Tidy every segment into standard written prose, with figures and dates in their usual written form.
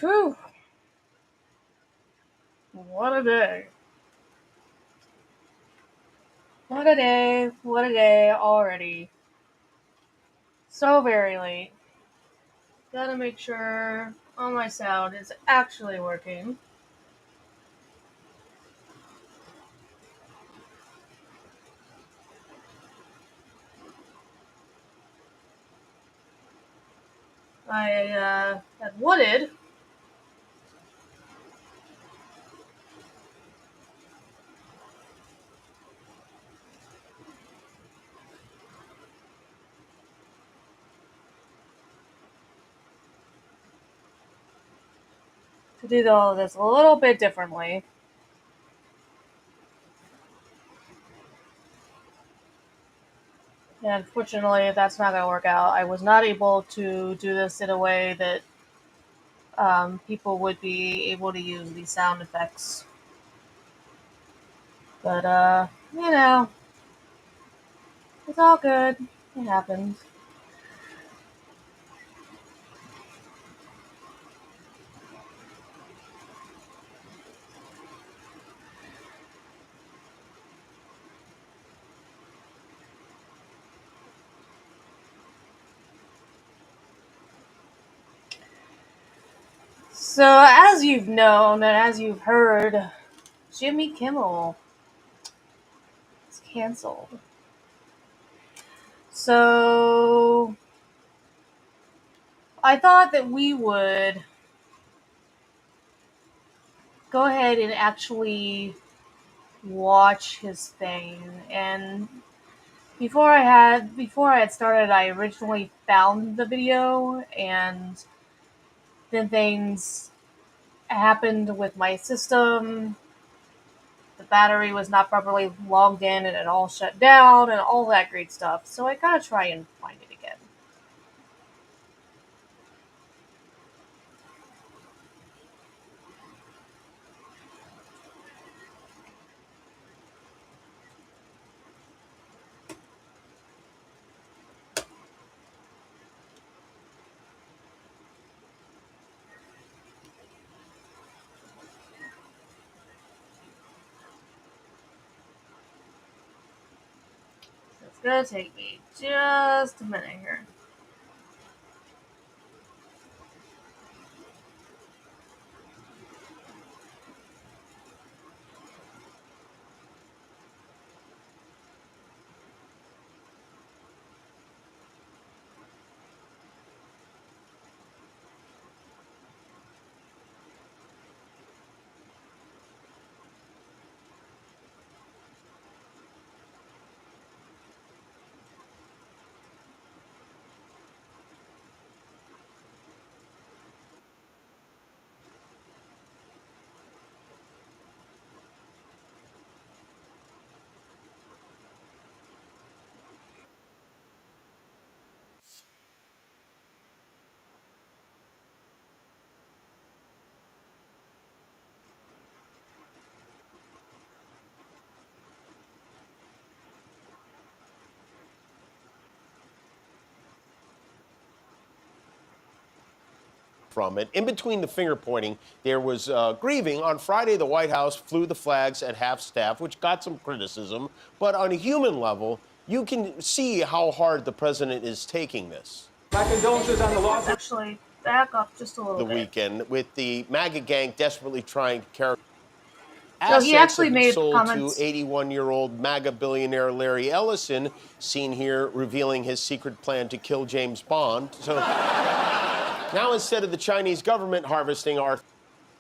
Whew. What a day. What a day. What a day already. So very late. Gotta make sure all my sound is actually working. I had wanted to do all of this a little bit differently. And unfortunately, that's not going to work out. I was not able to do this in a way that people would be able to use these sound effects. But, it's all good. It happens. So, as you've known and as you've heard, Jimmy Kimmel is canceled. So, I thought that we would go ahead and actually watch his thing. And before I had started, I originally found the video, and then things happened with my system. The battery was not properly logged in, and it all shut down, and all that great stuff. So I gotta try and find it again. So it's gonna take me just a minute here. From it. In between the finger pointing, there was grieving. On Friday, the White House flew the flags at half staff, which got some criticism. But on a human level, you can see how hard the president is taking this. My condolences on the loss. Actually, back up just a little The bit. weekend, with the MAGA gang desperately trying to carry. So he actually made sold comments to 81-year-old MAGA billionaire Larry Ellison, seen here revealing his secret plan to kill James Bond. So now, instead of the Chinese government harvesting our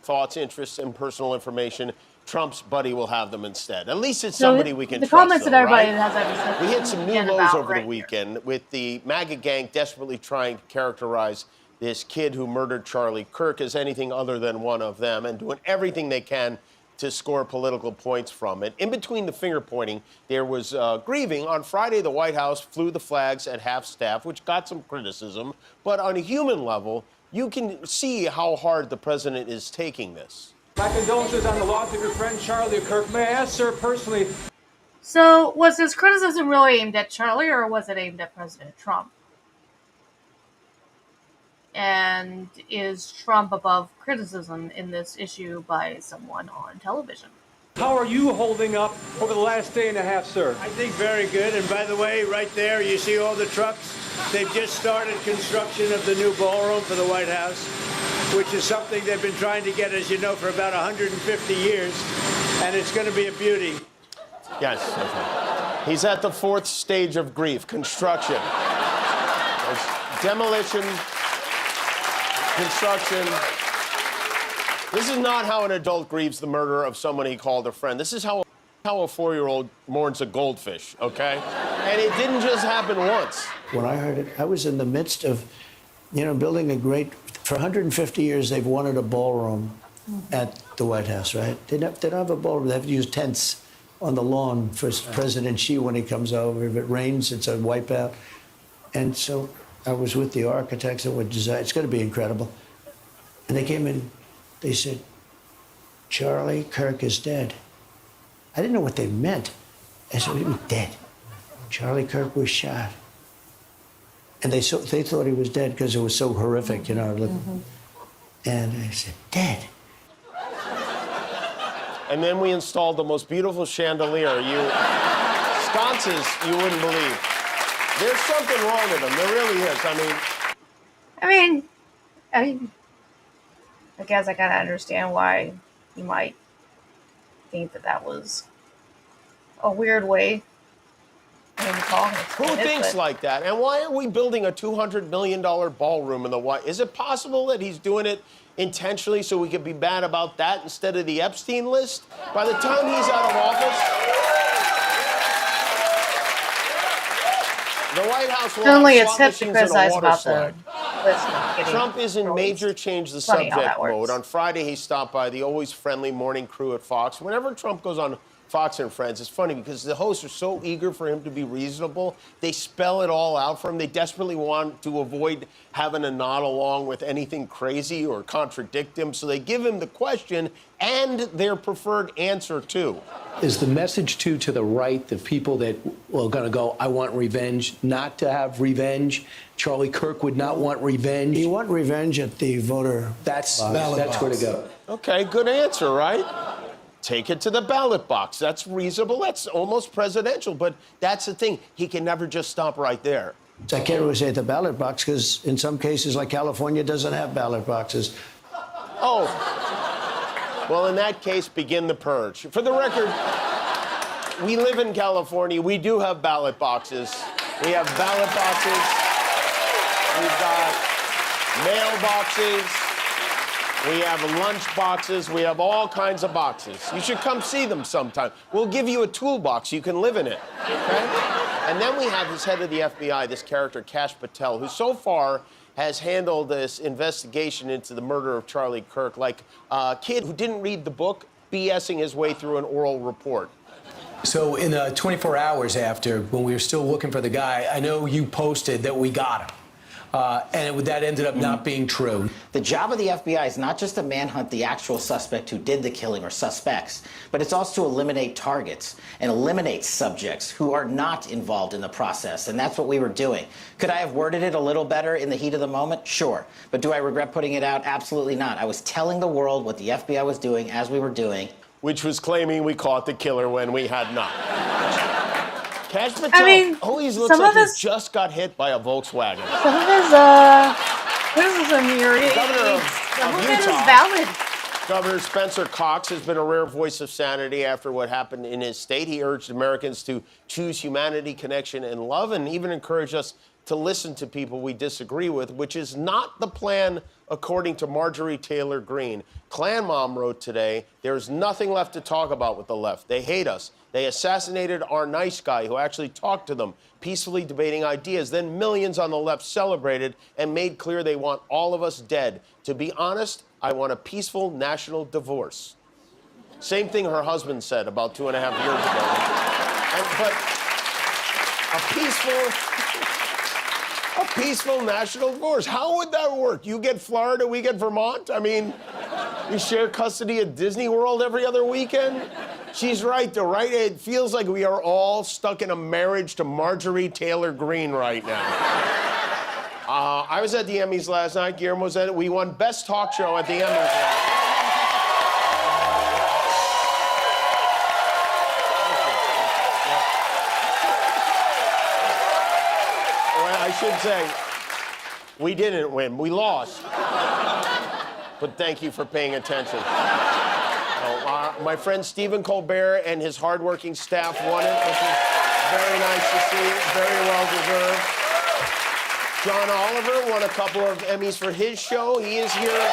thoughts, interests, and personal information, Trump's buddy will have them instead. At least it's somebody we can the trust. comments though, that everybody right? has ever said. We hit some new lows over the weekend with the MAGA gang desperately trying to characterize this kid who murdered Charlie Kirk as anything other than one of them, and doing everything they can to score political points from it. In between the finger pointing, there was grieving. On Friday, the White House flew the flags at half staff, which got some criticism. But on a human level, you can see how hard the president is taking this. My condolences on the loss of your friend Charlie Kirk. May I ask, sir, personally? So, was his criticism really aimed at Charlie, or was it aimed at President Trump? And is Trump above criticism in this issue by someone on television? How are you holding up over the last day and a half, sir? I think very good. And by the way, right there, you see all the trucks? They've just started construction of the new ballroom for the White House, which is something they've been trying to get, as you know, for about 150 years. And it's going to be a beauty. Yes. Okay. He's at the fourth stage of grief, construction. There's demolition, construction. This is not how an adult grieves the murder of someone he called a friend. This is how a 4-year-old mourns a goldfish, okay? And it didn't just happen once. When I heard it, I was in the midst of, building a great, for 150 years, they've wanted a ballroom at the White House, right? They don't have a ballroom. They have to use tents on the lawn for President Xi when he comes over. If it rains, it's a wipeout. And so I was with the architects that would design. It's going to be incredible. And they came in, they said, Charlie Kirk is dead. I didn't know what they meant. I said, what do you mean dead? Charlie Kirk was shot. And they thought he was dead because it was so horrific, And I said, dead. And then we installed the most beautiful chandelier. Sconces, you wouldn't believe. There's something wrong with them. There really is. I guess I kind of understand why you might think that was a weird way Who thinks like that? And why are we building a $200 million ballroom in the White House? Is it possible that he's doing it intentionally so we could be bad about that instead of the Epstein list? By the time he's out of office, the White House will certainly have it's slot hip to machines and a criticize water about slide. the list not getting Trump is in released. major change the Funny how subject that works. mode. On Friday, he stopped by the always friendly morning crew at Fox. Whenever Trump goes on Fox and Friends, it's funny because the hosts are so eager for him to be reasonable. They spell it all out for him. They desperately want to avoid having a nod along with anything crazy or contradict him. So they give him the question and their preferred answer, too. Is the message, to the right, the people that are going to go, I want revenge, not to have revenge? Charlie Kirk would not want revenge. You want revenge at the voter That's box. where to go. Okay, good answer, right? Take it to the ballot box. That's reasonable. That's almost presidential. But that's the thing. He can never just stop right there. I can't really say at the ballot box because in some cases, like California, doesn't have ballot boxes. Oh. Well, in that case, begin the purge. For the record, we live in California. We do have ballot boxes. We have ballot boxes. We've got mailboxes. We have lunch boxes. We have all kinds of boxes. You should come see them sometime. We'll give you a toolbox. You can live in it, okay? And then we have this head of the FBI, this character, Kash Patel, who so far has handled this investigation into the murder of Charlie Kirk like a kid who didn't read the book, BSing his way through an oral report. So in the 24 hours after, when we were still looking for the guy, I know you posted that we got him. And that ended up not being true. The job of the FBI is not just to manhunt the actual suspect who did the killing or suspects, but it's also to eliminate targets and eliminate subjects who are not involved in the process. And that's what we were doing. Could I have worded it a little better in the heat of the moment? Sure. But do I regret putting it out? Absolutely not. I was telling the world what the FBI was doing as we were doing. Which was claiming we caught the killer when we had not. Kash Patel always looks like he just got hit by a Volkswagen. Some of his criticism here is valid. Governor Spencer Cox has been a rare voice of sanity after what happened in his state. He urged Americans to choose humanity, connection, and love, and even encouraged us to listen to people we disagree with, which is not the plan, according to Marjorie Taylor Greene. Klan Mom wrote today, there's nothing left to talk about with the left. They hate us. They assassinated our nice guy who actually talked to them, peacefully debating ideas. Then millions on the left celebrated and made clear they want all of us dead. To be honest, I want a peaceful national divorce. Same thing her husband said about 2.5 years ago. But a peaceful national divorce. How would that work? You get Florida, we get Vermont? I mean, we share custody at Disney World every other weekend? She's right, though, right? It feels like we are all stuck in a marriage to Marjorie Taylor Greene right now. I was at the Emmys last night. Guillermo was at it. We won Best Talk Show at the Emmys last night. Well, I should say, we didn't win. We lost. But thank you for paying attention. My friend Stephen Colbert and his hardworking staff won it, which is very nice to see. Very well deserved. John Oliver won a couple of Emmys for his show. He is here.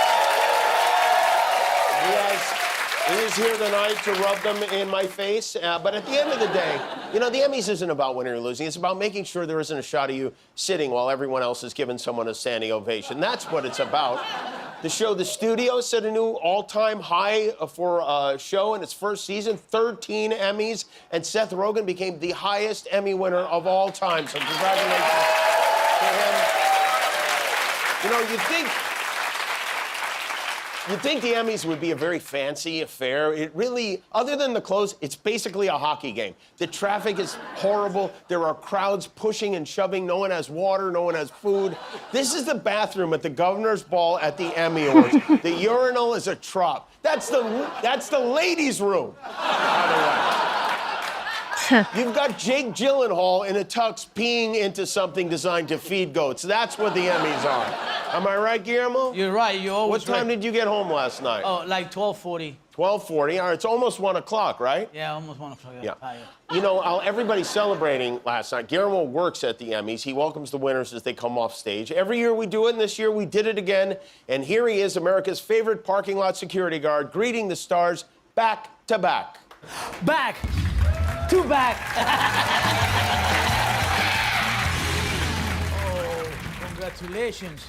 He is here tonight to rub them in my face. But at the end of the day, you know, the Emmys isn't about winning or losing. It's about making sure there isn't a shot of you sitting while everyone else is giving someone a standing ovation. That's what it's about. The show The Studio set a new all-time high for a show in its first season, 13 Emmys, and Seth Rogen became the highest Emmy winner of all time. So congratulations to him. You know, you'd think the Emmys would be a very fancy affair. It really, other than the clothes, it's basically a hockey game. The traffic is horrible. There are crowds pushing and shoving. No one has water. No one has food. This is the bathroom at the Governor's Ball at the Emmy Awards. The urinal is a trough. That's the ladies' room, by the way. You've got Jake Gyllenhaal in a tux peeing into something designed to feed goats. That's what the Emmys are. Am I right, Guillermo? You're right. You're always What time did you get home last night? Oh, like 12:40. 12:40. All right, it's almost 1 o'clock, right? Yeah, almost 1 o'clock. Yeah. Tired. You know, everybody's celebrating last night. Guillermo works at the Emmys. He welcomes the winners as they come off stage. Every year we do it, and this year we did it again. And here he is, America's favorite parking lot security guard, greeting the stars back to back. Back to back. Oh, congratulations.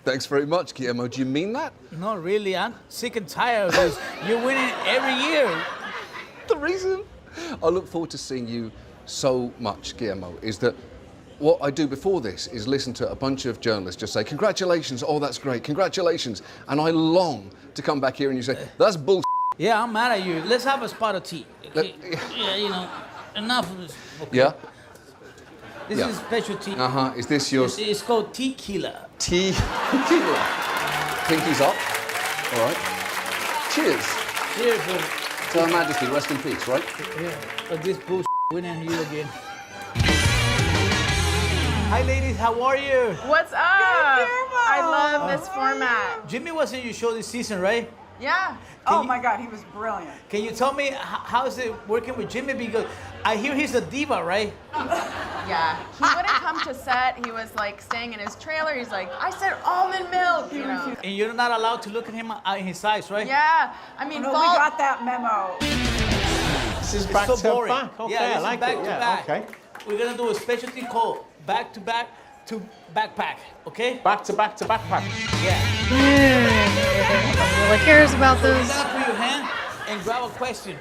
Thanks very much, Guillermo. Do you mean that? Not really. I'm sick and tired of this. You're winning every year. The reason I look forward to seeing you so much, Guillermo, is that what I do before this is listen to a bunch of journalists just say, congratulations, oh, that's great, congratulations. And I long to come back here and you say, that's bull. Yeah, I'm mad at you. Let's have a spot of tea. Okay? Yeah, you know, enough of this. Okay? Yeah? This Yeah. is special tea. Uh-huh. Is this yours? It's called tequila. Tequila. Pinkies up. All right. Cheers. Cheers, bro. To Her Majesty, rest in peace, right? Yeah, but this bullshit winning you again. Hi, ladies. How are you? What's up? I love this format. Jimmy was in your show this season, right? Yeah. Can Oh you- my God, he was brilliant. Can you tell me how is it working with Jimmy? Because I hear he's a diva, right? Yeah. He wouldn't come to set. He was like staying in his trailer. He's like, I said almond milk, you know. And you're not allowed to look at him in his eyes, right? Yeah. I mean, No, we fall- got that memo. This is It's back so to boring. back. Okay, yeah, this I like is back it. to Yeah, back. okay. We're gonna do a specialty called back to back to backpack. Okay? Back to back to backpack. Yeah. Really cares about So you're those. gonna put your hand and grab a question.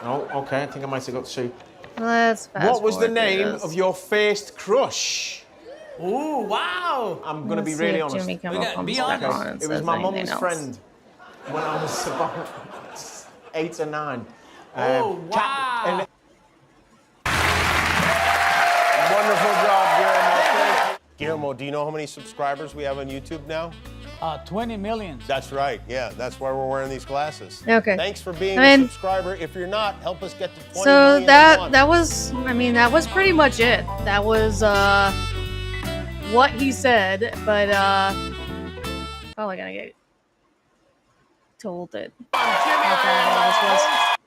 Oh, okay. I think I might have got to see. Let's fast What was the forward through name this. of your first crush? Ooh, wow. I'm going to Let's be see really if honest. Jimmy Kimmel Okay, comes be back honest. on and It was says my anything mum's else. friend when I was about 8 or 9. Oh, wow. and Wonderful job, Guillermo. Thank you. Guillermo, do you know how many subscribers we have on YouTube now? 20 million. That's right. Yeah, that's why we're wearing these glasses. Okay. Thanks for being I a mean- subscriber. If you're not, help us get to 20 So million that and one. that was, I mean, that was pretty much it. That was what he said, but probably gonna get told that how bad all this was.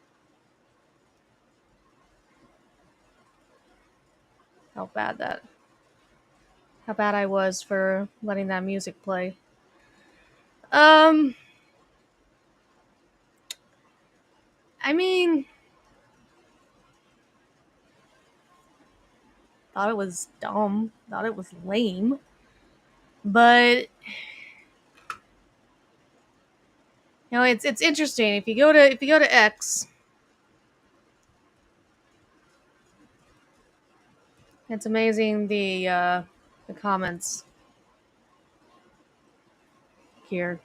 How bad I was for letting that music play. I mean, thought it was dumb, thought it was lame, but you know, it's interesting. If you go to X, it's amazing the comments here.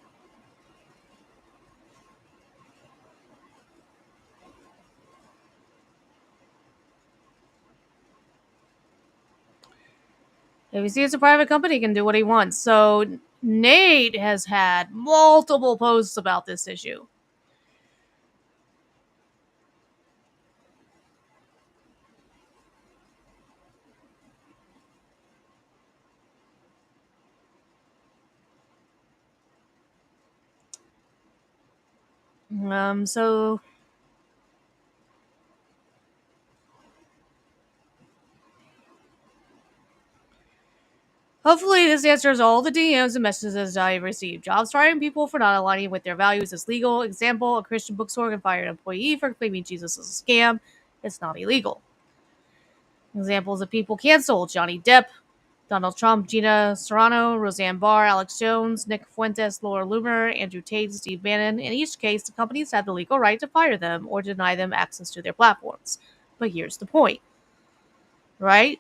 ABC is a private company, can do what he wants. So Nate has had multiple posts about this issue. So hopefully this answers all the DMs and messages I received. Jobs firing people for not aligning with their values is legal. Example, a Christian bookstore can fire an employee for claiming Jesus is a scam. It's not illegal. Examples of people canceled: Johnny Depp, Donald Trump, Gina Serrano, Roseanne Barr, Alex Jones, Nick Fuentes, Laura Loomer, Andrew Tate, and Steve Bannon. In each case, the companies had the legal right to fire them or deny them access to their platforms. But here's the point, right?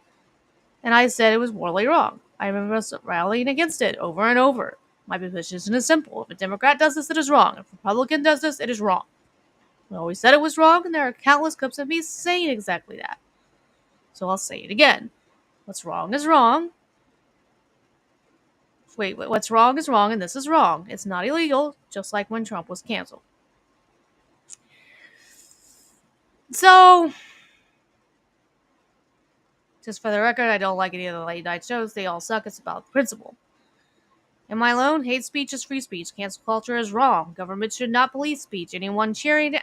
And I said it was morally wrong. I remember us rallying against it over and over. My position is simple. If a Democrat does this, it is wrong. If a Republican does this, it is wrong. I always said it was wrong, and there are countless clips of me saying exactly that. So I'll say it again. What's wrong is wrong. What's wrong is wrong, and this is wrong. It's not illegal, just like when Trump was canceled. So, just for the record, I don't like any of the late night shows. They all suck. It's about principle. Am I alone? Hate speech is free speech. Cancel culture is wrong. Government should not police speech. Anyone cheering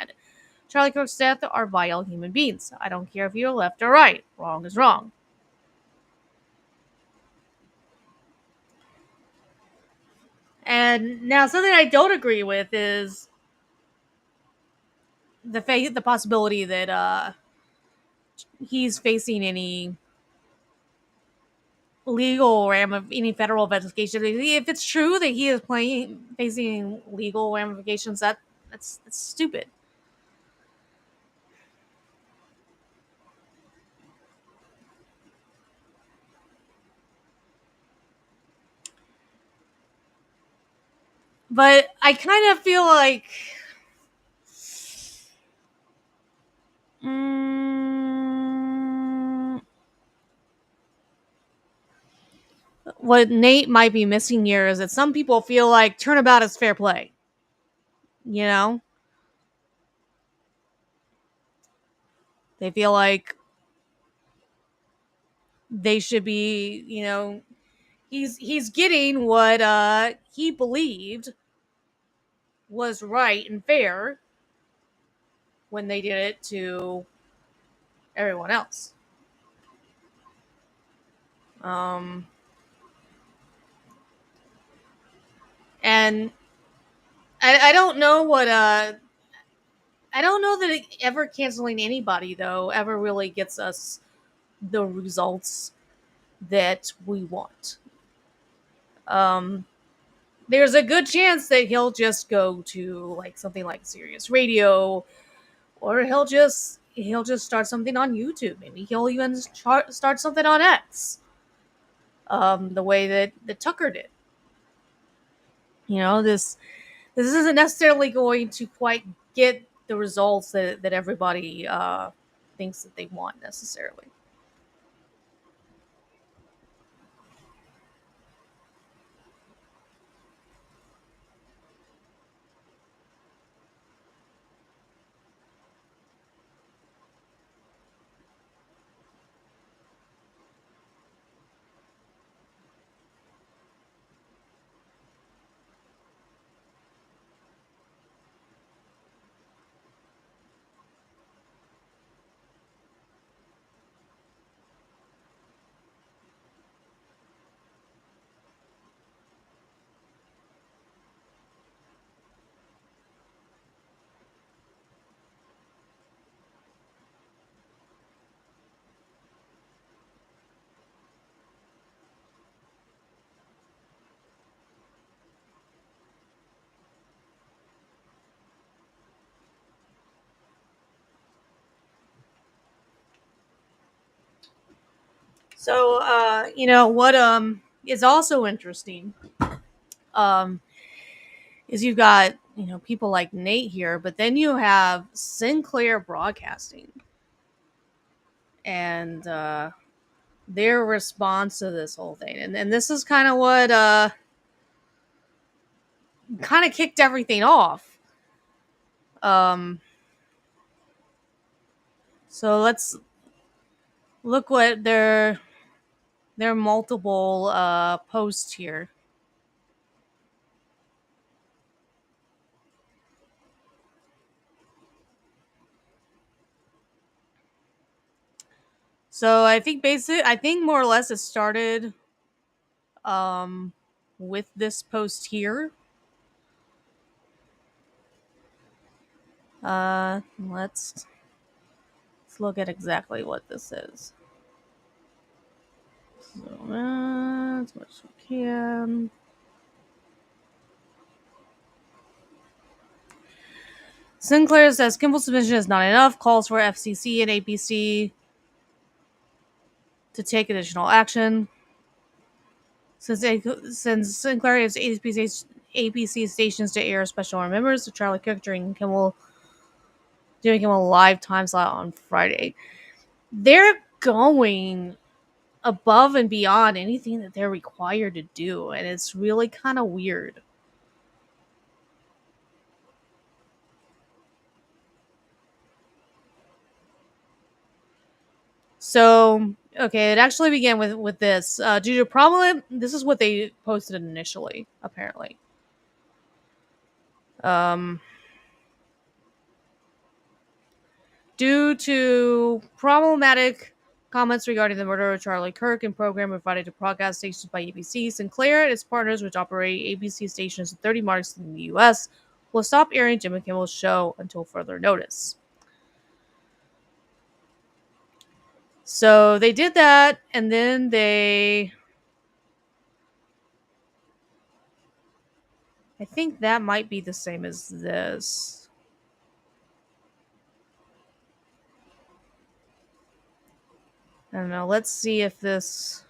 Charlie Kirk's death are vile human beings. I don't care if you're left or right. Wrong is wrong. And now something I don't agree with is the possibility that he's facing any legal any federal investigation. If it's true that he is facing legal ramifications, that's stupid. But I kind of feel like what Nate might be missing here is that some people feel like turnabout is fair play. You know? They feel like they should be, he's getting what he believed was right and fair when they did it to everyone else. And I don't know what I don't know that ever canceling anybody though ever really gets us the results that we want. There's a good chance that he'll just go to like something like Sirius Radio, or he'll just start something on YouTube. Maybe he'll even start something on X. The way that Tucker did. This isn't necessarily going to quite get the results that everybody thinks that they want necessarily. So, what is also interesting is you've got, people like Nate here, but then you have Sinclair Broadcasting and their response to this whole thing. And this is kind of what kind of kicked everything off. So let's look what their multiple posts here. So I think more or less it started with this post here. Let's look at exactly what this is. So as much as we can. Sinclair says Kimball's submission is not enough, calls for FCC and ABC to take additional action. Since Sinclair has ABC stations to air special remembers to Charlie Cook during doing him a live time slot on Friday. They're going above and beyond anything that they're required to do, and it's really kind of weird. So, okay, it actually began with this. Due to problem, this is what they posted initially, apparently. Due to problematic comments regarding the murder of Charlie Kirk and program provided to broadcast stations by ABC, Sinclair and its partners, which operate ABC stations in 30 markets in the U.S., will stop airing Jimmy Kimmel's show until further notice. So they did that, and then I think that might be the same as this. I don't know. Let's see if this...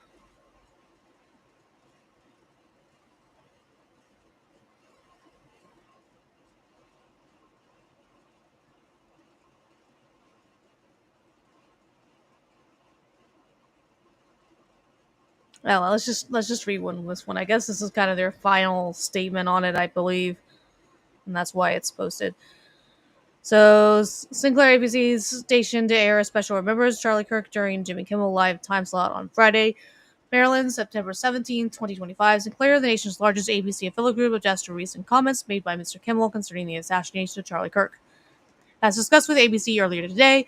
Oh, well, let's just read this one. I guess this is kind of their final statement on it, I believe, and that's why it's posted. So Sinclair ABC's station to air a special remembers Charlie Kirk during Jimmy Kimmel live time slot on Friday, Maryland, September 17, 2025. Sinclair, the nation's largest ABC affiliate group, objects to recent comments made by Mr. Kimmel concerning the assassination of Charlie Kirk. As discussed with ABC earlier today,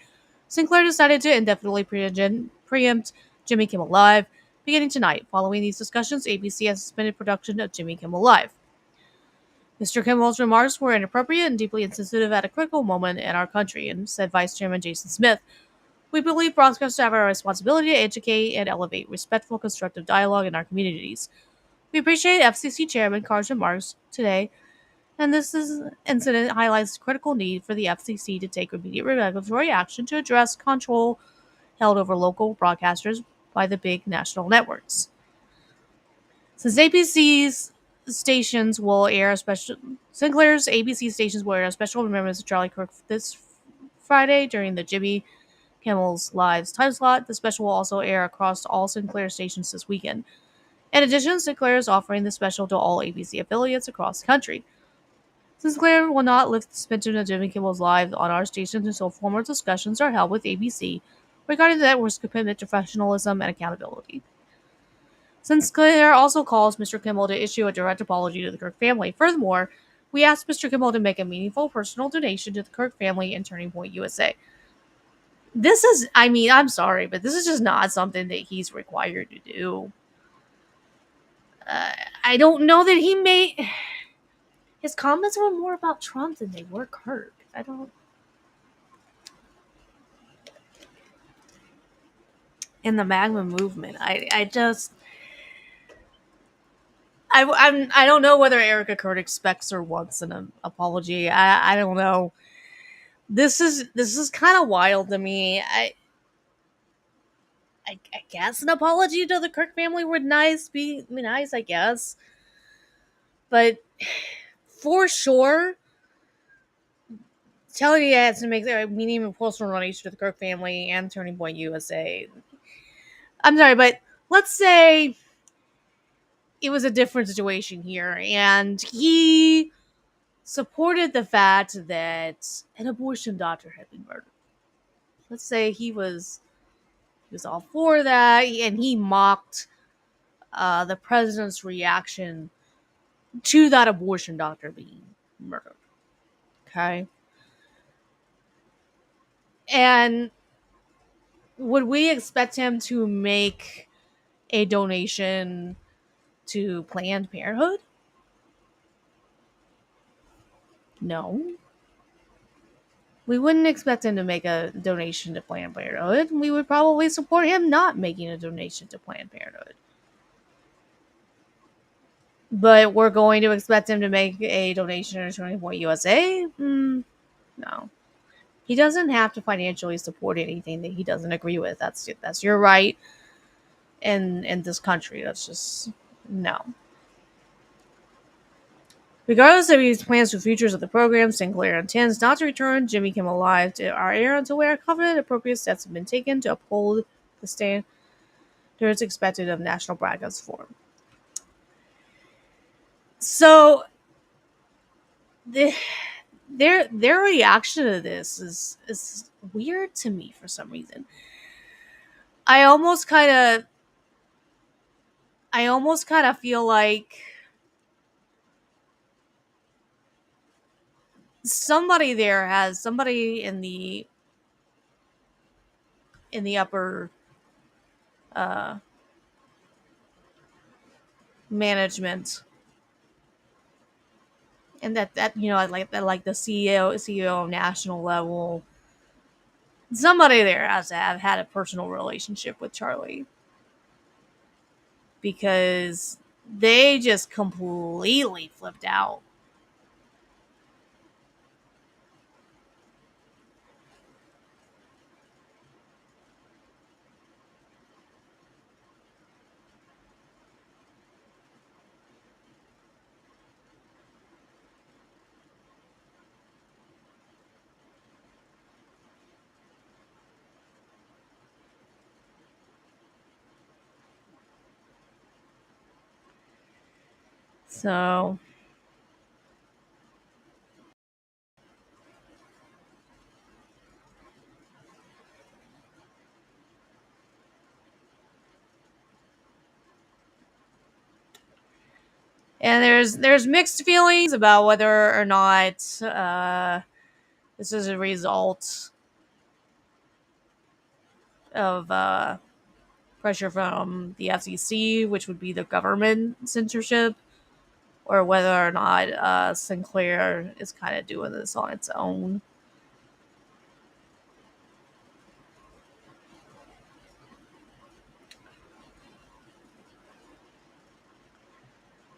Sinclair decided to indefinitely preempt Jimmy Kimmel Live, beginning tonight. Following these discussions, ABC has suspended production of Jimmy Kimmel Live. Mr. Kimmel's remarks were inappropriate and deeply insensitive at a critical moment in our country, and said Vice Chairman Jason Smith. We believe broadcasters have a responsibility to educate and elevate respectful, constructive dialogue in our communities. We appreciate FCC Chairman Carr's remarks today, and this incident highlights the critical need for the FCC to take immediate regulatory action to address control held over local broadcasters by the big national networks. Since ABC's stations will air Sinclair's ABC stations will air a special remembrance of Charlie Kirk this Friday during the Jimmy Kimmel's Live time slot. The special will also air across all Sinclair stations this weekend. In addition, Sinclair is offering the special to all ABC affiliates across the country. Sinclair will not lift the suspension of Jimmy Kimmel's Live on our stations until formal discussions are held with ABC regarding the network's commitment to professionalism and accountability. Sinclair also calls Mr. Kimmel to issue a direct apology to the Kirk family. Furthermore, we asked Mr. Kimmel to make a meaningful personal donation to the Kirk family and Turning Point USA. This is, I mean, I'm sorry, but this is just not something that he's required to do. I don't know that he may... His comments were more about Trump than they were Kirk. I don't... In the MAGA movement, I just... I don't know whether Erica Kurt expects or wants an apology. I don't know. This is kind of wild to me. I guess an apology to the Kirk family would be nice, I guess. But for sure, telling you has to make a meaningful personal donation to the Kirk family and Turning Point USA. I'm sorry, but let's say it was a different situation here, and he supported the fact that an abortion doctor had been murdered. Let's say he was all for that, and he mocked the president's reaction to that abortion doctor being murdered. Okay, and would we expect him to make a donation to Planned Parenthood? No. We wouldn't expect him to make a donation to Planned Parenthood. We would probably support him not making a donation to Planned Parenthood. But we're going to expect him to make a donation to Turning Point USA? No. He doesn't have to financially support anything that he doesn't agree with. That's your right in this country. That's just no. Regardless of his plans for futures of the program, Sinclair intends not to return Jimmy Kimmel Live to our air until we are confident appropriate steps have been taken to uphold the standards expected of National Broadcast Forum. So, their reaction to this is weird to me for some reason. I almost kind of feel like somebody in the upper management, and that like the CEO of national level, somebody there has to have had a personal relationship with Charlie, because they just completely flipped out. So and there's mixed feelings about whether or not this is a result of pressure from the FCC, which would be the government censorship, or whether or not Sinclair is kind of doing this on its own.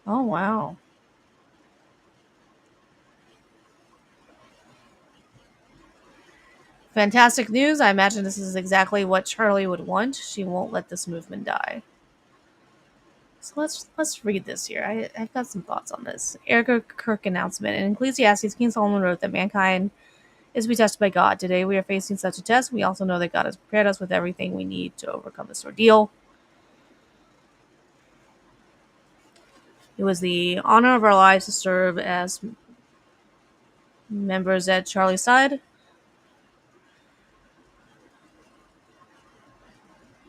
Oh, wow. Fantastic news. I imagine this is exactly what Charlie would want. She won't let this movement die. So let's read this here. I've got some thoughts on this. Erica Kirk announcement. In Ecclesiastes, King Solomon wrote that mankind is to be tested by God. Today we are facing such a test. We also know that God has prepared us with everything we need to overcome this ordeal. It was the honor of our lives to serve as members at Charlie's side.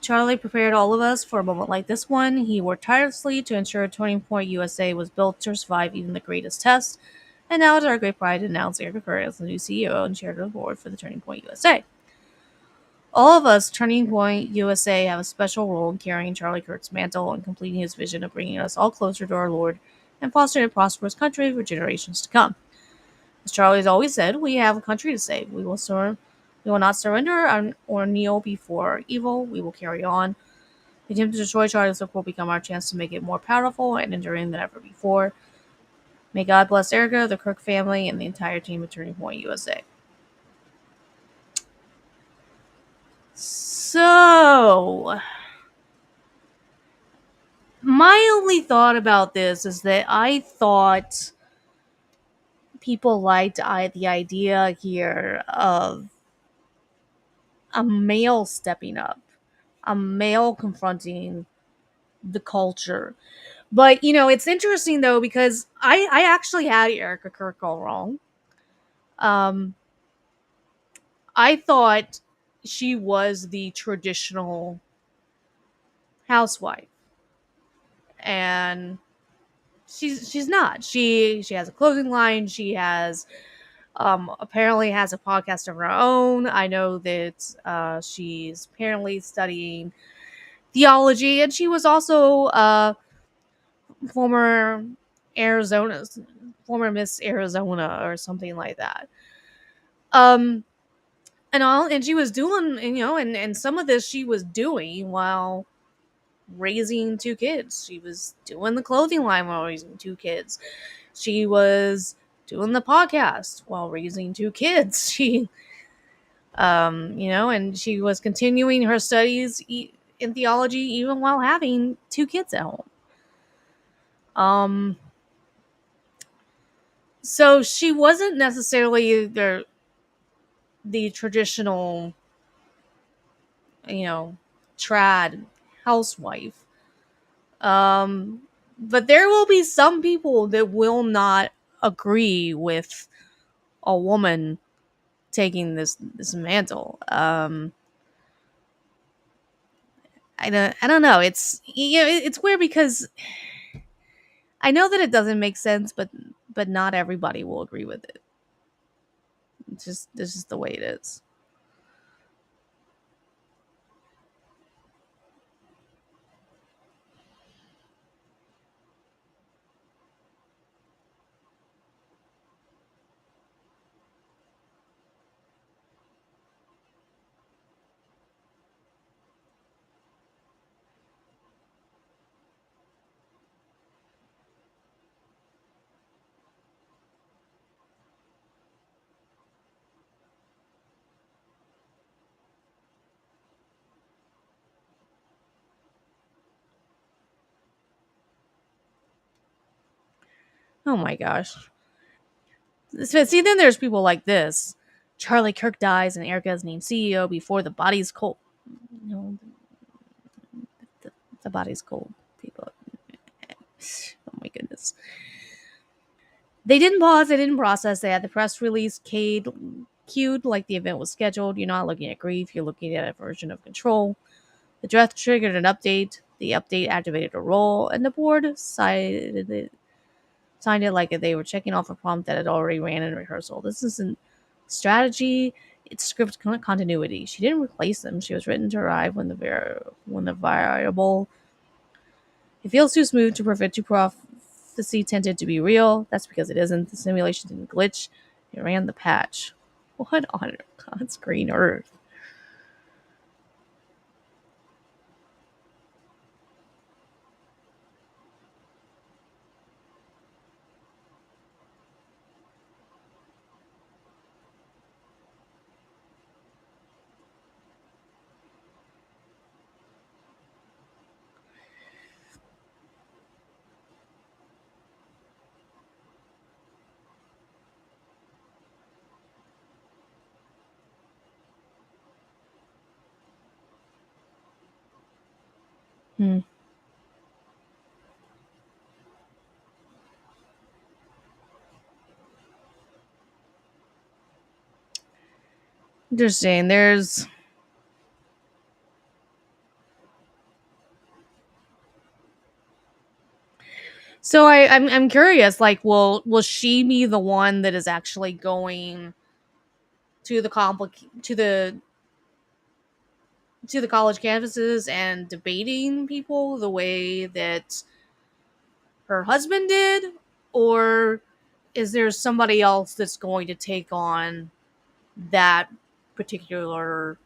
Charlie prepared all of us for a moment like this one. He worked tirelessly to ensure Turning Point USA was built to survive even the greatest test. And now it's our great pride to announce Erica Kirk as the new CEO and chair of the board for the Turning Point USA. All of us, Turning Point USA, have a special role in carrying Charlie Kirk's mantle and completing his vision of bringing us all closer to our Lord and fostering a prosperous country for generations to come. As Charlie has always said, we have a country to save. We will not surrender or kneel before evil. We will carry on. The attempt to destroy Charlie's Circle will become our chance to make it more powerful and enduring than ever before. May God bless Erica, the Kirk family, and the entire team of Turning Point USA. So, my only thought about this is that I thought people liked the idea here of a male stepping up. a male confronting the culture. But it's interesting though because I actually had Erica Kirk all wrong. Um, I thought she was the traditional housewife, and she's not. She has a clothing line. She has apparently has a podcast of her own. I know that she's apparently studying theology, and she was also former Arizona, former Miss Arizona or something like that. Um, and she was doing, and some of this she was doing while raising two kids. She was doing the clothing line while raising two kids. She was doing the podcast while raising two kids. She, and she was continuing her studies in theology even while having two kids at home. So she wasn't necessarily the traditional, trad housewife. But there will be some people that will not agree with a woman taking this mantle. I don't know. It's it's weird because I know that it doesn't make sense, but not everybody will agree with it. It's just this is the way it is. Oh my gosh. So, see, then there's people like this. Charlie Kirk dies and Erica is named CEO before the body's cold. The body's cold, people. Oh my goodness. They didn't pause, they didn't process. They had the press release cued like the event was scheduled. You're not looking at grief, you're looking at a version of control. The draft triggered an update. The update activated a role, and the board signed it like they were checking off a prompt that had already ran in rehearsal. This isn't strategy; it's script continuity. She didn't replace them. She was written to arrive when the variable. It feels too smooth to prevent too prophecy tended to be real. That's because it isn't. The simulation didn't glitch. It ran the patch. What on God's green earth? Hmm. Interesting. There's so I'm curious. Like, will she be the one that is actually going to the to the college campuses and debating people the way that her husband did, or is there somebody else that's going to take on that particular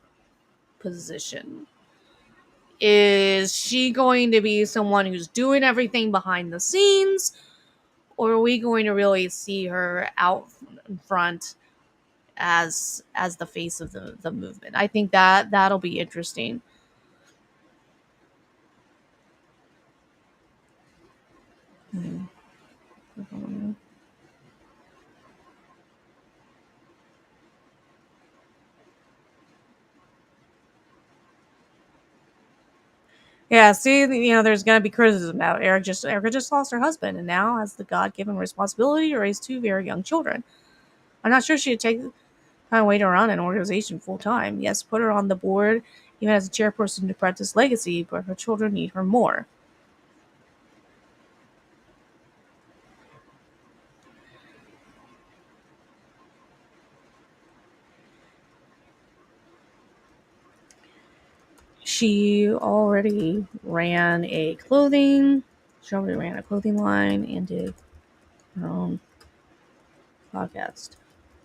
position? Is she going to be someone who's doing everything behind the scenes, or are we going to really see her out in front as the face of the movement? I think that'll be interesting. Yeah, see, there's gonna be criticism about Erica just lost her husband and now has the God-given responsibility to raise two very young children. I'm not sure she'd take kind of way to run an organization full time. Yes, put her on the board, even as a chairperson to practice legacy, but her children need her more. She already ran a clothing. She already ran a clothing line and did her own podcast.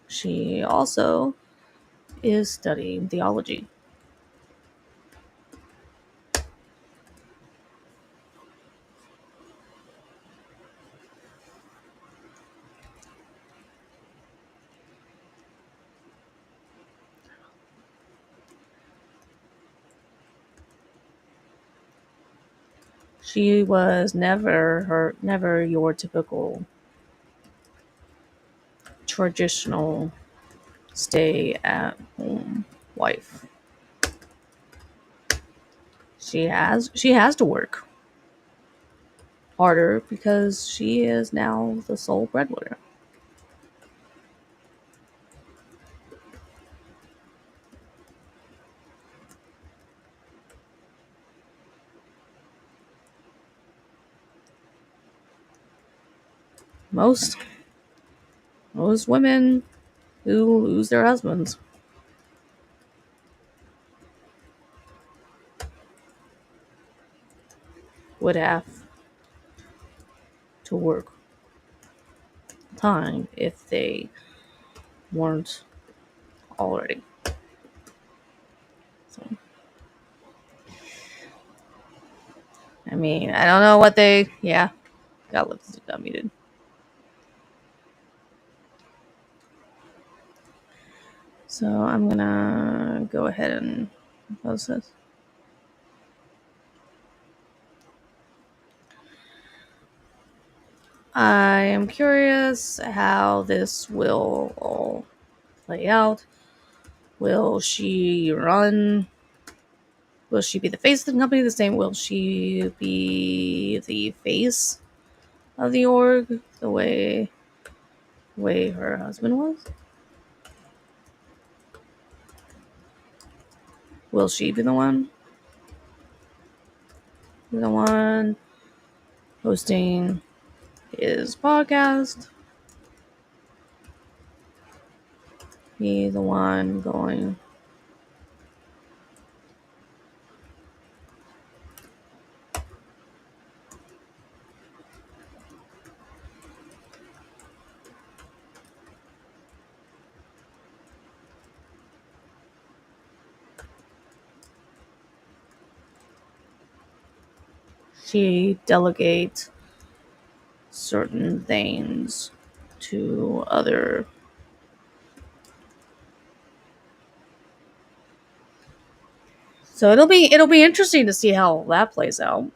She also is studying theology. She was never your typical traditional stay at home wife. She has to work harder because she is now the sole breadwinner. Most women who lose their husbands would have to work time if they weren't already. So, I mean, I don't know what they. Yeah, got lips got muted. So I'm gonna go ahead and post this. I am curious how this will all play out. Will she run? Will she be the face of the company the same? Will she be the face of the org the way her husband was? Will she be the one? The one hosting his podcast? Be the one going? She delegate certain things to other. So it'll be interesting to see how that plays out.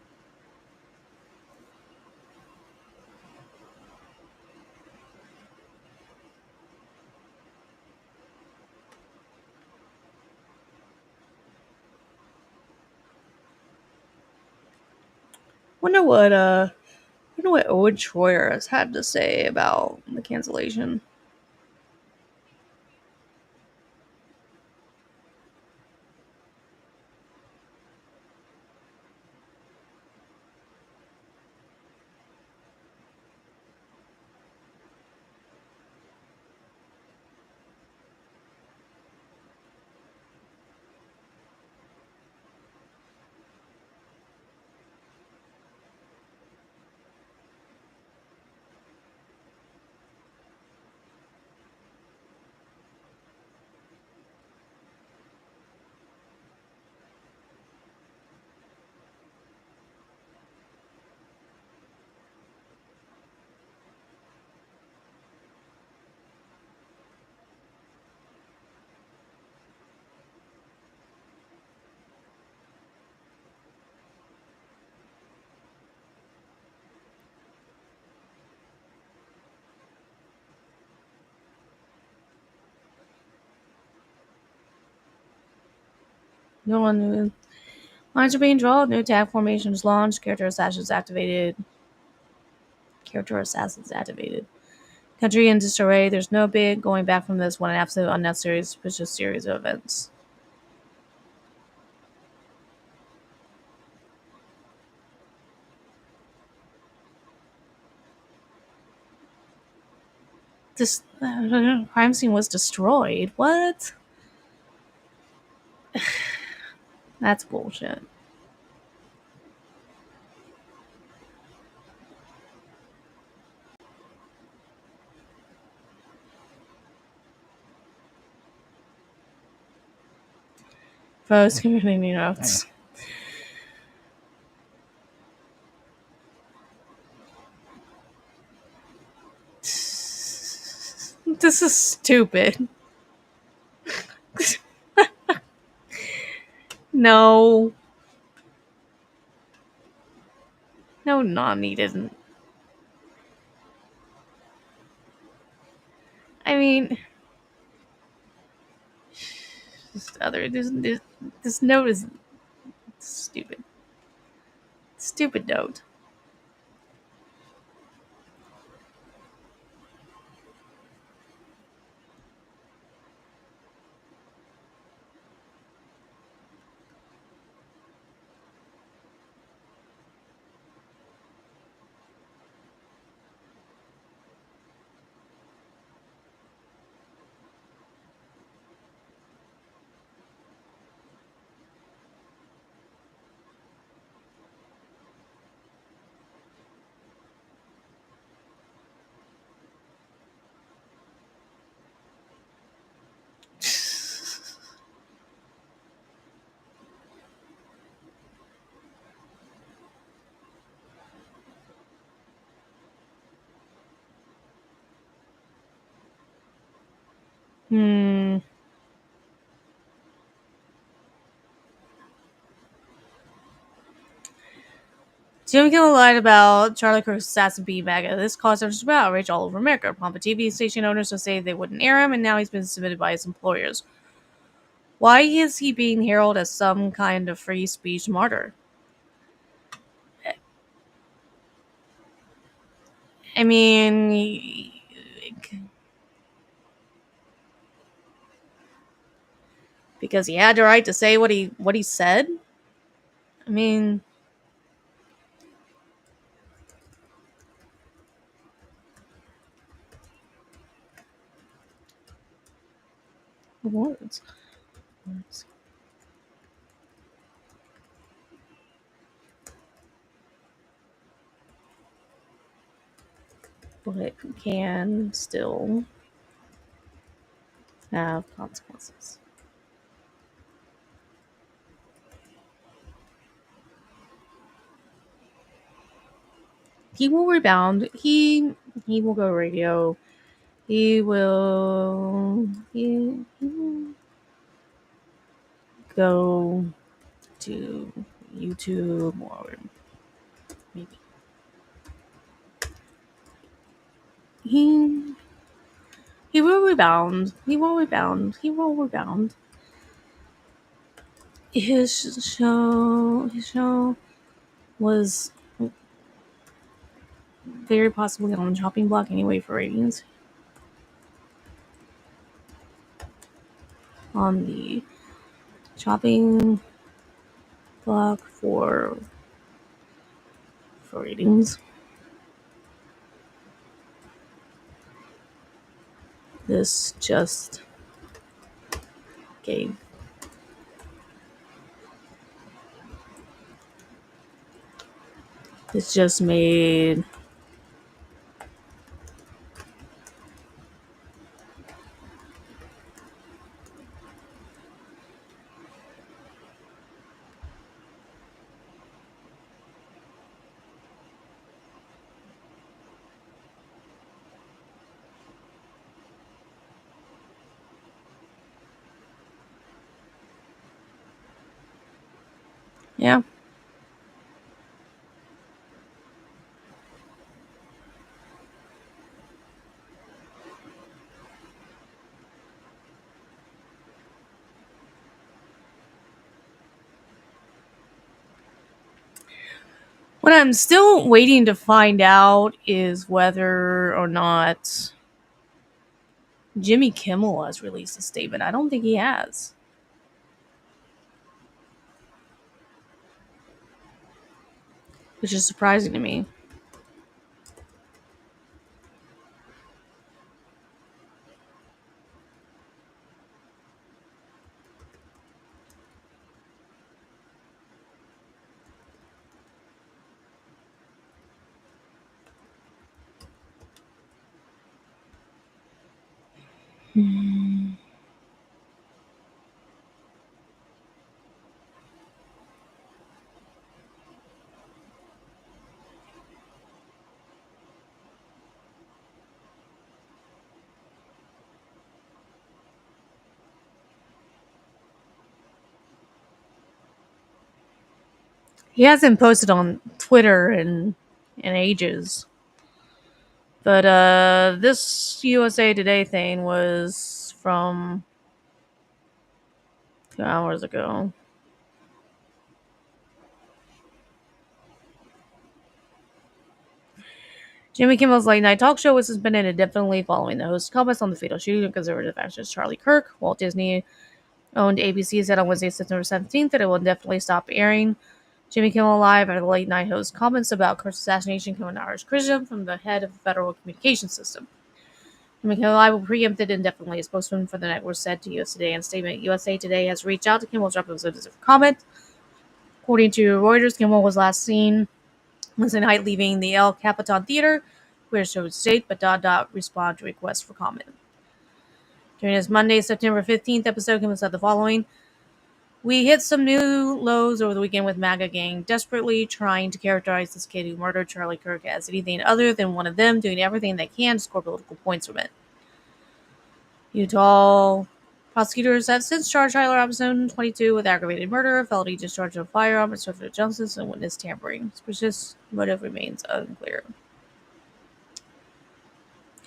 Wonder what Owen Schroyer has had to say about the cancellation. No one knew. Lines are being drawn. New tag formations launched. Character assassins activated. Country in disarray. There's no big going back from this one. An absolute unnecessary, suspicious series of events. This crime scene was destroyed. What? That's bullshit. Post community notes. This is stupid. No. No, Nani didn't. I mean, this note is stupid. Stupid note. Jimmy Kimmel lied about Charlie Kirk's assassin being MAGA. This caused outrage all over America. Prompted TV station owners to say they wouldn't air him, and now he's been submitted by his employers. Why is he being heralded as some kind of free speech martyr? I mean, because he had the right to say what he said. I mean, words. But it can still have consequences. He will rebound. He will go radio. He will go to YouTube or maybe he will rebound. He will rebound. He will rebound. His show was very possibly on the chopping block anyway for ratings. On the chopping block for ratings. This just gave this just made yeah. What I'm still waiting to find out is whether or not Jimmy Kimmel has released a statement. I don't think he has. Which is surprising to me. He hasn't posted on Twitter in ages. But this USA Today thing was from 2 hours ago. Jimmy Kimmel's late night talk show was suspended indefinitely following the host's comments on the fatal shooting of conservative activist Charlie Kirk. Walt Disney owned ABC said on Wednesday, September 17th that it will indefinitely stop airing Jimmy Kimmel Live after the late night host's comments about Kirk's assassination coming to Irish criticism from the head of the Federal Communications System. Jimmy Kimmel Live will preempt it indefinitely. A spokesman for the network said to USA Today in a statement, USA Today has reached out to Kimmel's representatives for comment. According to Reuters, Kimmel was last seen Wednesday night leaving the El Capitan Theater, where show would state, but did not respond to requests for comment. During his Monday, September 15th episode, Kimmel said the following: "We hit some new lows over the weekend with MAGA gang, desperately trying to characterize this kid who murdered Charlie Kirk as anything other than one of them, doing everything they can to score political points from it. Utah prosecutors have since charged Tyler Robinson, 22, with aggravated murder, felony discharge of a firearm, obstruction of justice, and witness tampering. Suspicious motive remains unclear."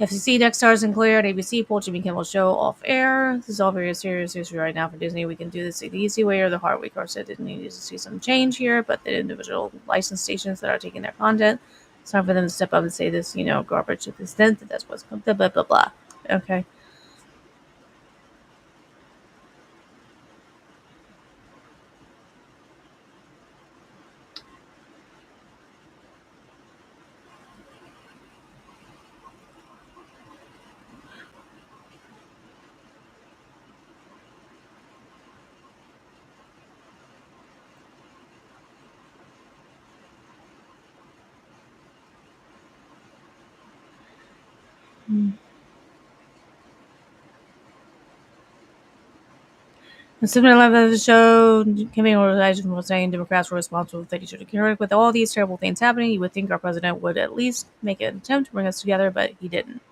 FCC next stars Sinclair at ABC pulled Jimmy Kimmel's show off air. "This is all very serious issue right now for Disney. We can do this the easy way or the hard way." Carr said Disney needs to see some change here, but the individual licensed stations that are taking their content, it's time for them to step up and say this, garbage to the extent that that's what's blah, blah, blah, blah. Okay. The 7-11 of the show, Kimmel was saying Democrats were responsible for 32 to Kirk. With all these terrible things happening, you would think our president would at least make an attempt to bring us together, but he didn't.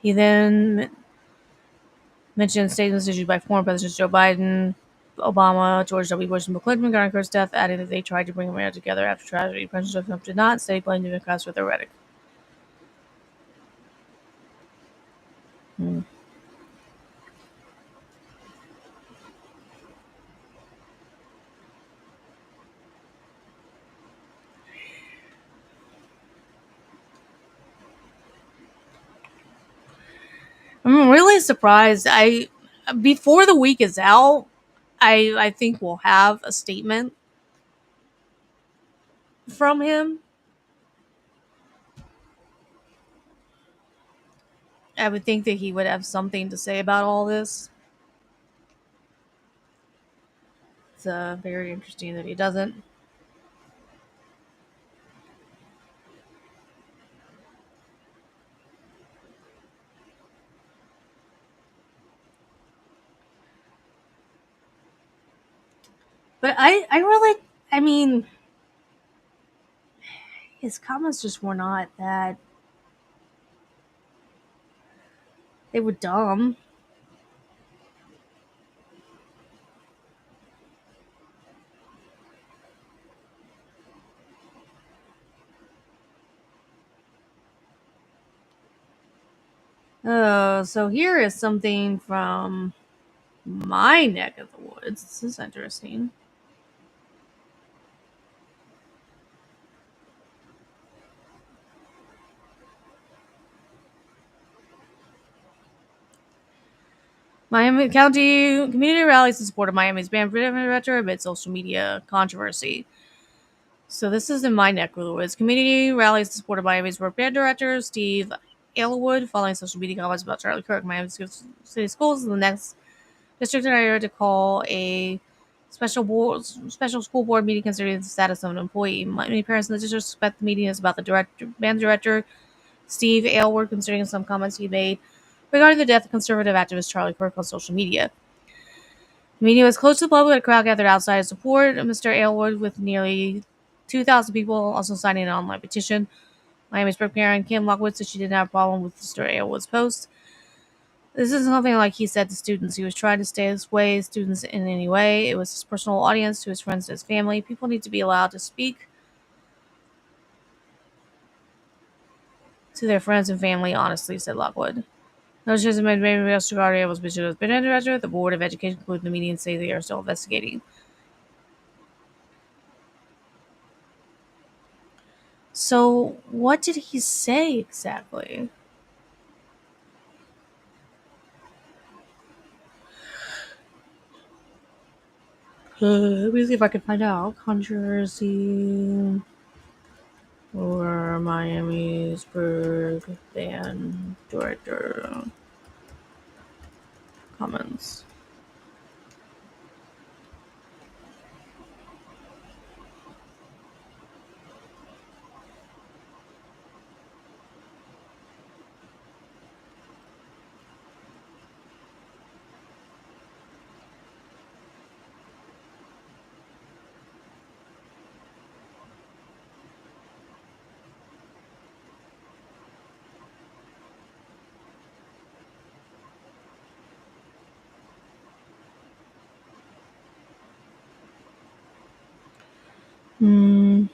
He then mentioned statements issued by former Presidents Joe Biden, Obama, George W. Bush, and Bill Clinton regarding Kirk's death, adding that they tried to bring America together after tragedy. President Trump did not. Instead, he blamed Democrats for their rhetoric. I'm really surprised. Before the week is out, I think we'll have a statement from him. I would think that he would have something to say about all this. It's very interesting that he doesn't. But I mean, his comments just were not that. They were dumb. So here is something from my neck of the woods. This is interesting. Miami County community rallies in support of Miami's band director amid social media controversy. So this is in my neck of the woods. Community rallies in support of Miami's work band director Steve Aylwood following social media comments about Charlie Kirk. Miami City Schools in the next district area to call a special school board meeting considering the status of an employee. Many parents in the district suspect the meeting is about the band director Steve Aylward, considering some comments he made regarding the death of conservative activist Charlie Kirk on social media. The meeting was closed to the public. A crowd gathered outside to support Mr. Aylward, with nearly 2,000 people also signing an online petition. Miami's Brooke parent Kim Lockwood said she didn't have a problem with Mr. Aylward's post. This isn't something like he said to students. He was trying to stay away students in any way. It was his personal audience, to his friends, to his family. People need to be allowed to speak to their friends and family honestly, said Lockwood. No decisions have been made regarding was mentioned as band director. The Board of Education concluded the meeting and say they are still investigating. So, what did he say exactly? Let me see if I can find out. Controversy or Miami's band director comments. Hmm.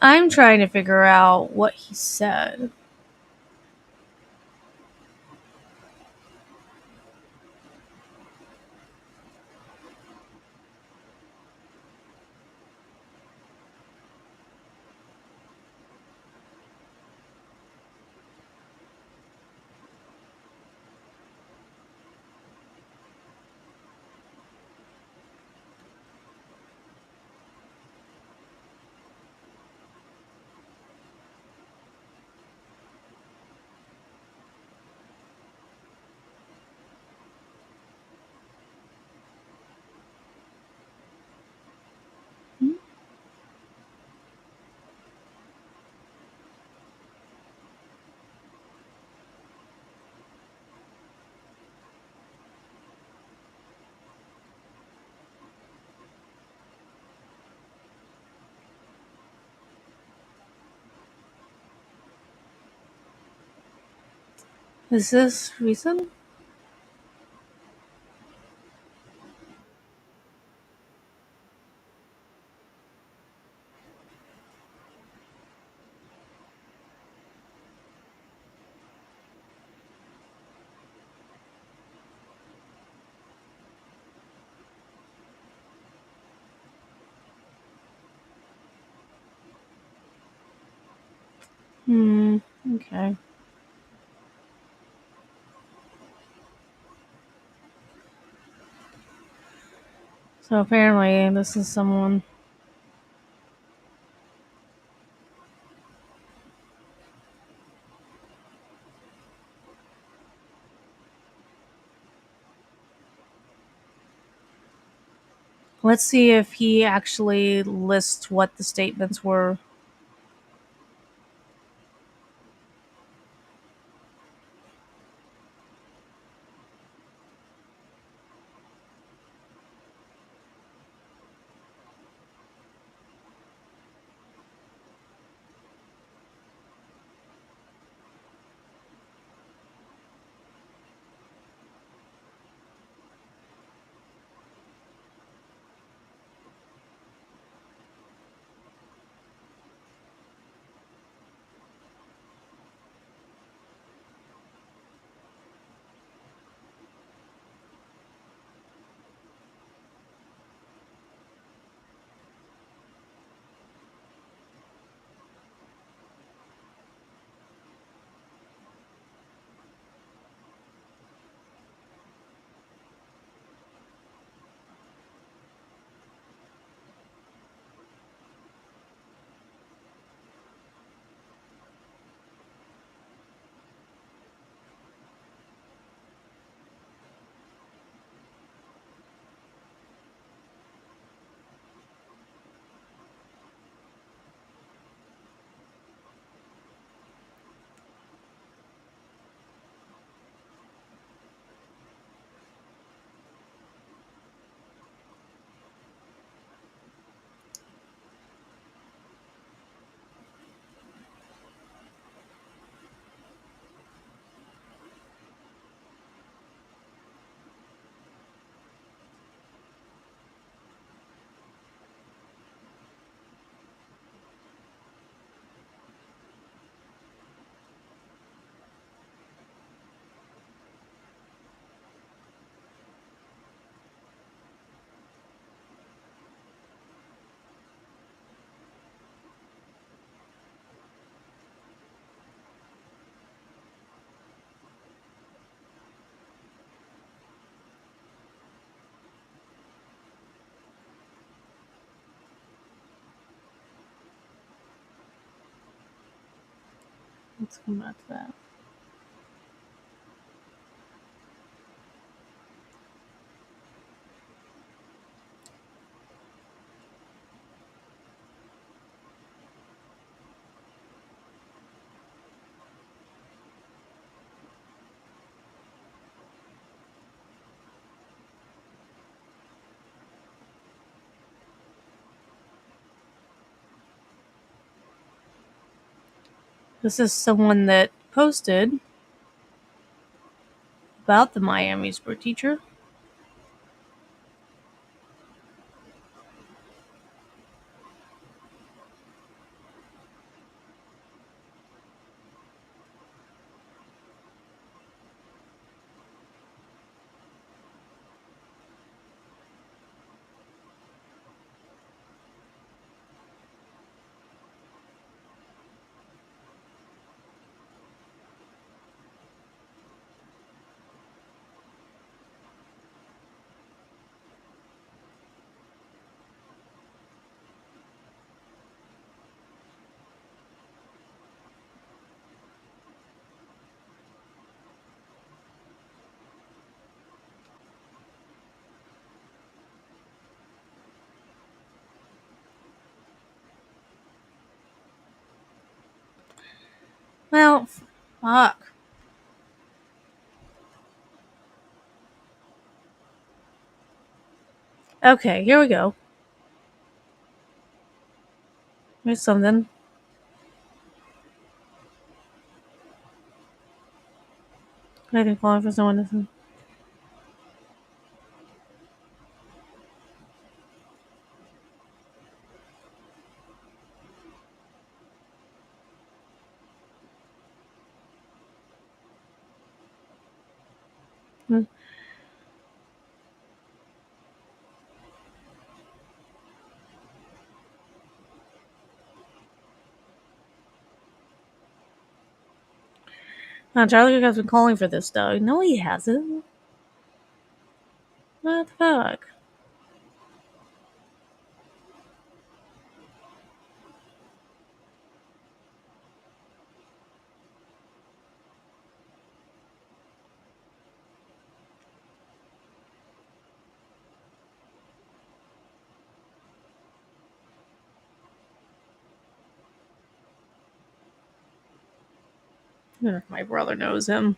I'm trying to figure out what he said. Is this recent? Okay. So apparently this is someone. Let's see if he actually lists what the statements were. Let's come back to that. This is someone that posted about the Miami sport teacher. Well, fuck. Okay, here we go. Here's something. I think calling for someone to. Charlie Kirk has been calling for this, though. No, he hasn't. What the fuck? I don't know if my brother knows him.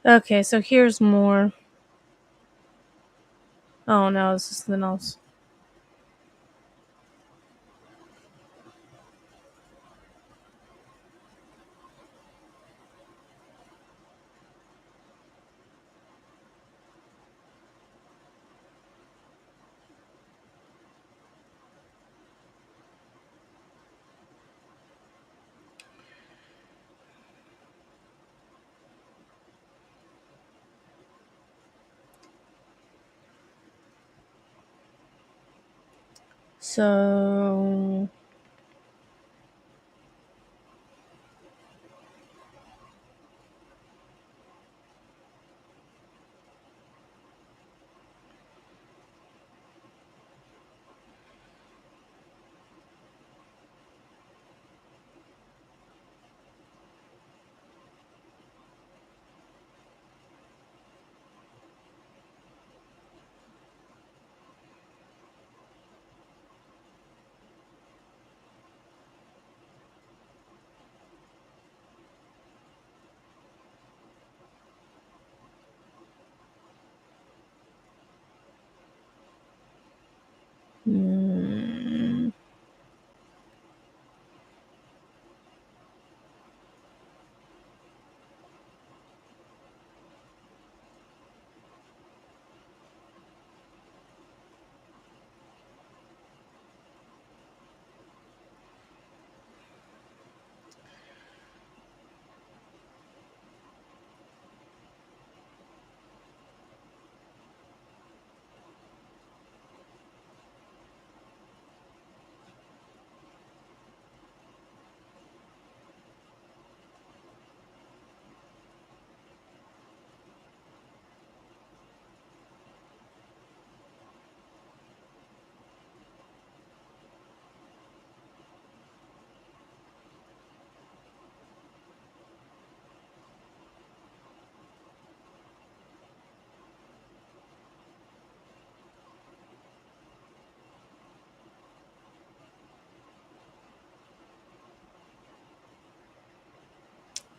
Okay, so here's more. Oh no, this is something else. So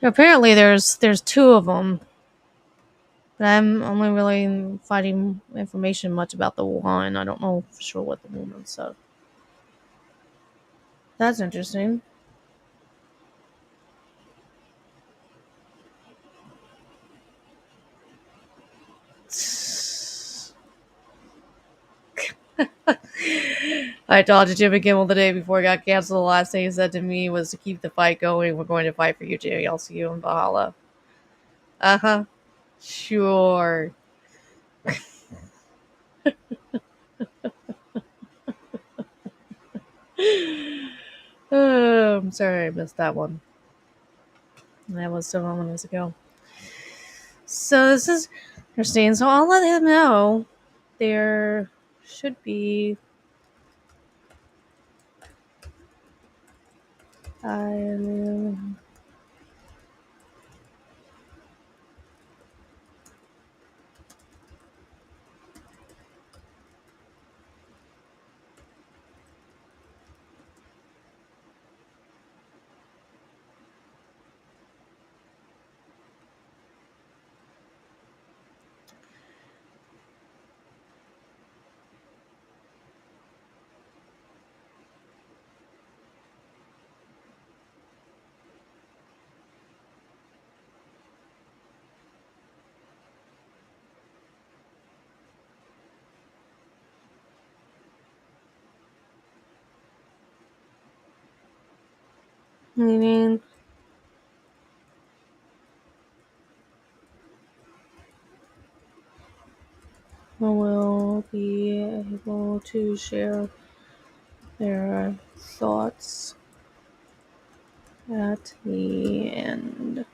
Apparently, there's two of them, but I'm only really finding information much about the one. I don't know for sure what the woman said. That's interesting. I talked to Jimmy Kimmel the day before it got canceled. The last thing he said to me was to keep the fight going. We're going to fight for you, Jimmy. I'll see you in Valhalla. Uh huh. Sure. I'm sorry I missed that one. That was several minutes ago. So this is interesting. So I'll let him know there should be. Meaning will be able to share their thoughts at the end.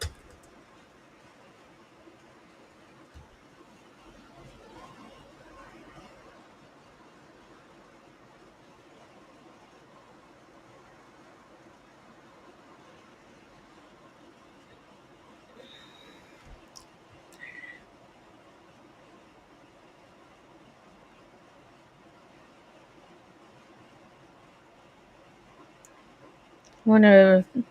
Wonder if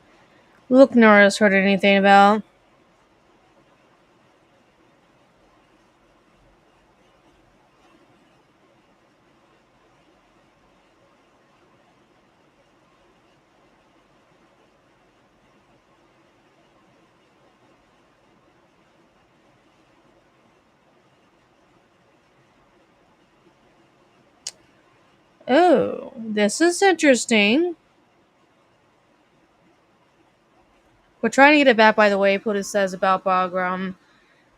Luke Norris heard anything about. Oh, this is interesting. We're trying to get it back, by the way. POTUS says about Bagram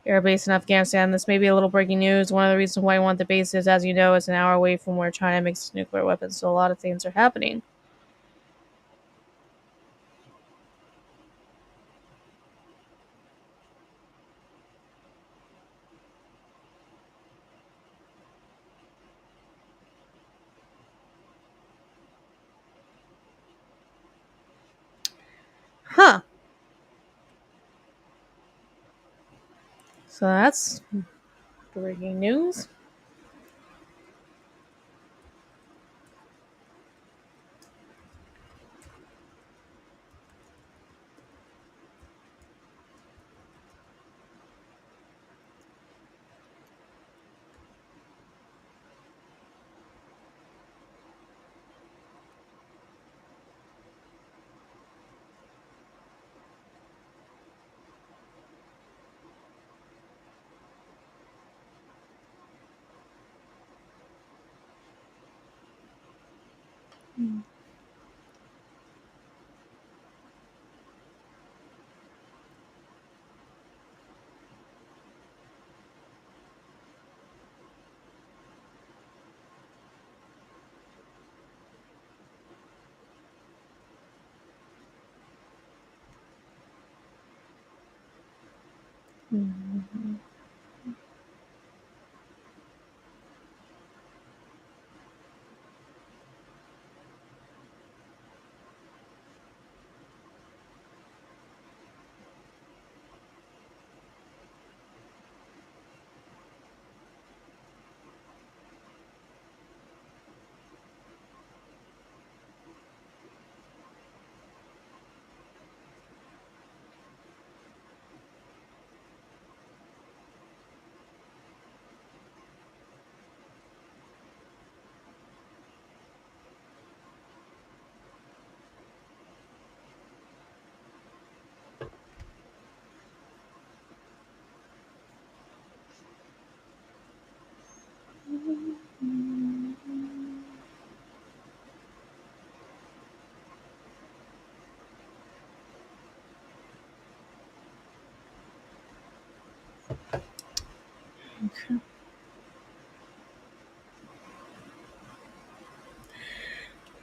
Air Base in Afghanistan. This may be a little breaking news. One of the reasons why I want the base is, as you know, it's an hour away from where China makes nuclear weapons, so a lot of things are happening. Huh. So that's breaking news.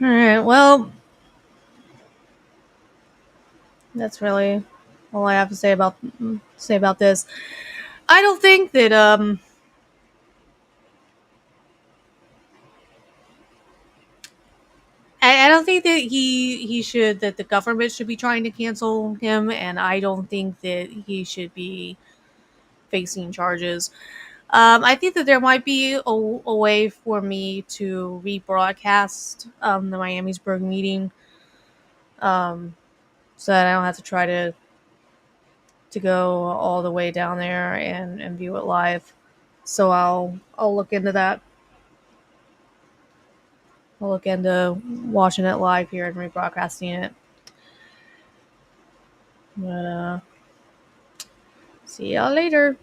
All right. Well, that's really all I have to say about this. I don't think that I don't think that he should that the government should be trying to cancel him, and I don't think that he should be facing charges. I think that there might be a way for me to rebroadcast the Miamisburg meeting, so that I don't have to try to go all the way down there and view it live. So I'll look into that. I'll look into watching it live here and rebroadcasting it. But see y'all later.